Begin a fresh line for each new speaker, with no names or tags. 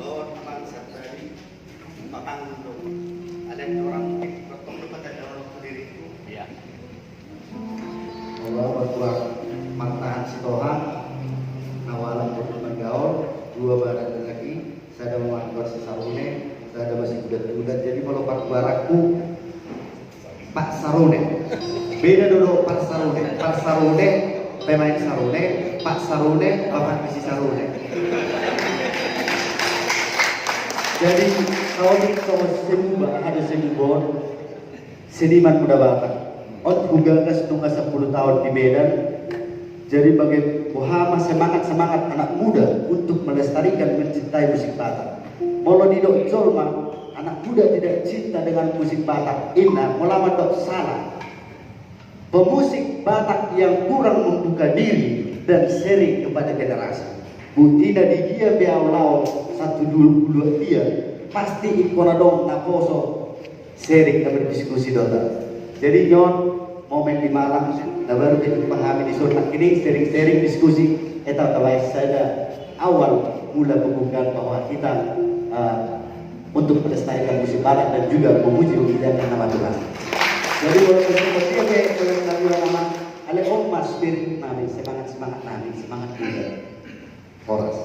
Lord naman sa tadi matangdo. Ada orang bertemu pada dalam diri itu.
Iya.
Allah berkuat mantahan si Tuhan nawalan berteman gaul dua barat lagi saya ada menganggur si Sarune saya ada masih budak-budak jadi kalau Pak Baraku Pak Sarune beda dulu Pak Sarune pemain Sarune Pak Sarune bapak misi Sarune jadi kalau kita semua ada seniman seniman muda bakat Ot hugagas tunggal 10 tahun di Medan. Jadi bagi Muhammad semangat anak muda untuk melestarikan mencintai musik Batak. Molo di dok Zolma, anak muda tidak cinta dengan musik Batak. Inna mulama dok salah. Pemusik Batak yang kurang membuka diri dan sharing kepada generasi. Butina di dia beaulau 122 dia pasti ikona dong naposo sharing dan berdiskusi dota. Jadi nyon momen di Malang, nah baru kita pahami di Sultan ini sharing diskusi. Eta kawai saya awal mula pembukaan bahwa kita untuk melestarikan musik Batak dan juga memuji mengingatkan nama Tuhan. Jadi kalau kita kalau kita nama ale Om Mas Spirit nami semangat nami semangat juga. Horas.